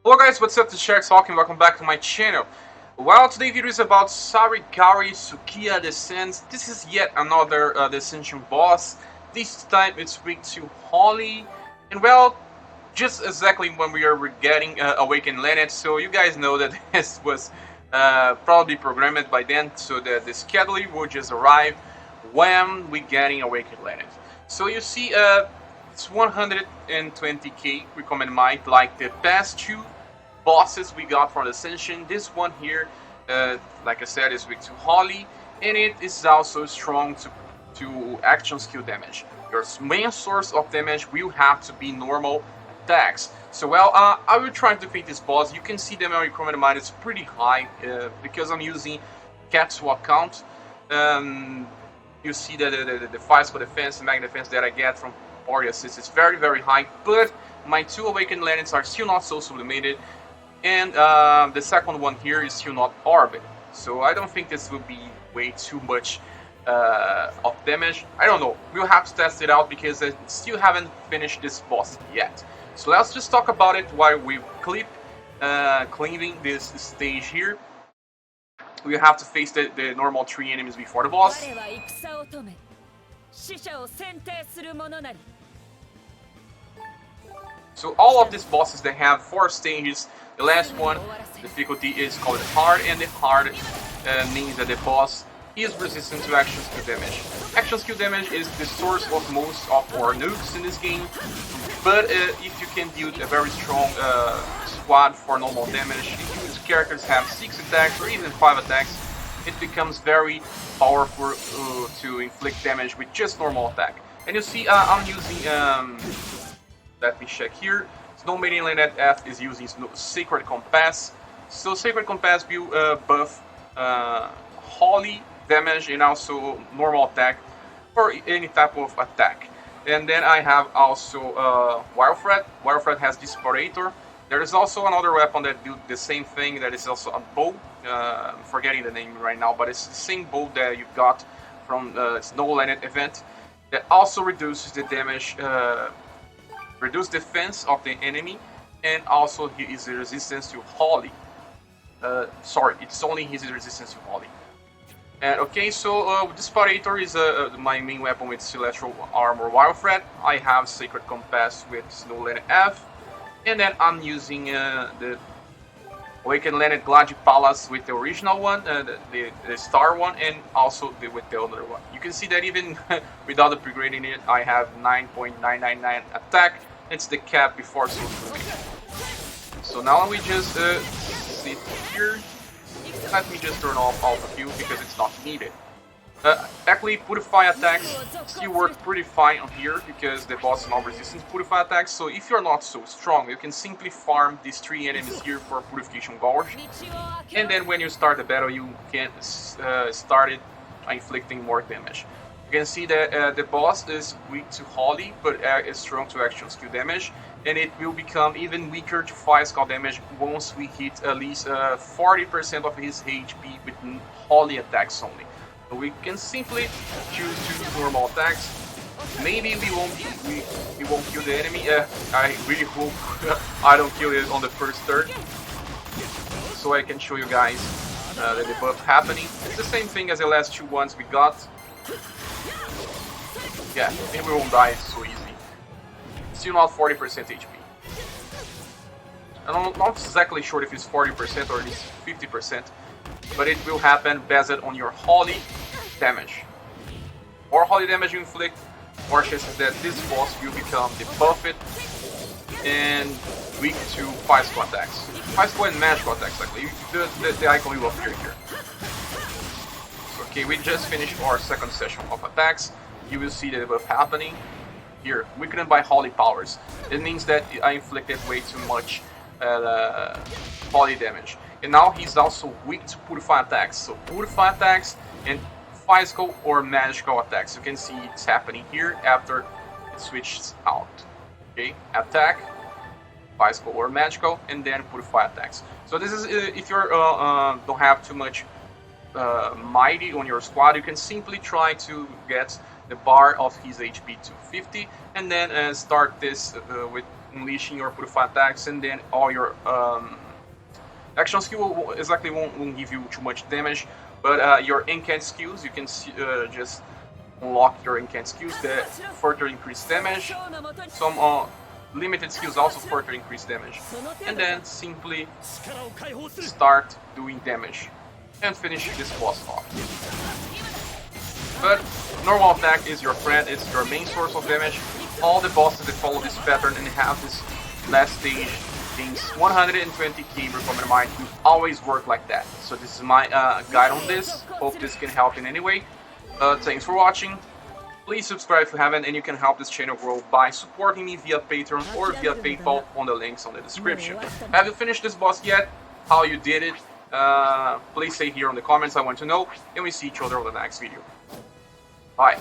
Hello guys, what's up? This is Sharks talking. Welcome back to my channel. Well, today's video is about Sarigari Sukia Descends. This is yet another Descension boss. This time it's weak to Holly. And well, just exactly when we are getting Awakened Lineage, so you guys know that this was probably programmed by then, so that the schedule will just arrive when we getting Awakened Lineage. So you see, it's 120k recommend might, like the past two bosses we got from Ascension. This one here, like I said, is weak to Holly, and it is also strong to action skill damage. Your main source of damage will have to be normal attacks. So well, I will try to defeat this boss. You can see the memory recommended mine is pretty high because I'm using Katsu account. You see that the physical defense and mag defense that I get from party assist is very high, but my two Awakened Lineages are still not so sublimated. And the second one here is still not orbit, so I don't think this will be way too much of damage. I don't know, we'll have to test it out because I still haven't finished this boss yet. So let's just talk about it while we cleaning this stage here. We have to face the normal 3 enemies before the boss. So all of these bosses, they have 4 stages. The last one, difficulty is called hard, and the hard means that the boss is resistant to action skill damage. Action skill damage is the source of most of our nukes in this game, but if you can build a very strong squad for normal damage, if these characters have 6 attacks or even 5 attacks, it becomes very powerful to inflict damage with just normal attack. And you see, I'm using, let me check here. Snow Maiden Lineage F is using Sacred Compass. So Sacred Compass will buff Holy damage and also normal attack for any type of attack. And then I have also Wildthread. Wildthread has Disparator. There is also another weapon that do the same thing, that is also a bow. I'm forgetting the name right now, but it's the same bow that you got from the Snow Lineage event that also reduces the damage, reduce defense of the enemy, and also his resistance to Holy. Sorry, it's only his resistance to Holy. And okay, so Disparator is my main weapon with Celestial Armor Wildthread. I have Sacred Compass with Snow Lineage F, and then I'm using the Awakened Lineage Gladi Palace with the original one, the star one, and also with the other one. You can see that even without upgrading it, I have 9.999 attack. It's the cap before super. So now we just sit here. Let me just turn off Alpha Q because it's not needed. Actually, Purify attacks still work pretty fine on here because the boss is not resistant to Purify attacks. So if you're not so strong, you can simply farm these 3 enemies here for Purification Gorge. And then when you start the battle, you can start it inflicting more damage. You can see that the boss is weak to Holy, but is strong to action skill damage. And it will become even weaker to physical damage once we hit at least 40% of his HP with Holy attacks only. So we can simply choose 2 normal attacks. Maybe we won't kill the enemy. I really hope I don't kill it on the first turn, so I can show you guys the debuff happening. It's the same thing as the last 2 ones we got. Yeah, and we won't die so easy. Still not 40% HP. I'm not exactly sure if it's 40% or at least 50%. But it will happen based on your Holy damage. More Holy damage you inflict, more chances that this boss will become debuffed and weak to physical attacks. Physical and magical attacks, actually. The icon will appear here. So, okay, we just finished our second session of attacks. You will see the debuff happening. Here, weakened by Holy powers. It means that I inflicted way too much Holy damage. And now he's also weak to Purify attacks. So Purify attacks and physical or magical attacks. You can see it's happening here after it switches out. Okay, attack, physical or magical, and then Purify attacks. So this is if you don't have too much mighty on your squad, you can simply try to get the bar of his HP to 50, and then start this with unleashing your purify attacks, and then all your action skill exactly won't give you too much damage, but your incant skills, you can just unlock your incant skills that further increase damage. Some limited skills also further increase damage, and then simply start doing damage and finish this boss off. But normal attack is your friend, it's your main source of damage. All the bosses that follow this pattern and have this last stage gains 120k recommended might will always work like that. So this is my guide on this. Hope this can help in any way. Thanks for watching. Please subscribe if you haven't, and you can help this channel grow by supporting me via Patreon or via PayPal on the links on the description. Have you finished this boss yet? How you did it? Please say here in the comments, I want to know, and we see each other on the next video. Bye.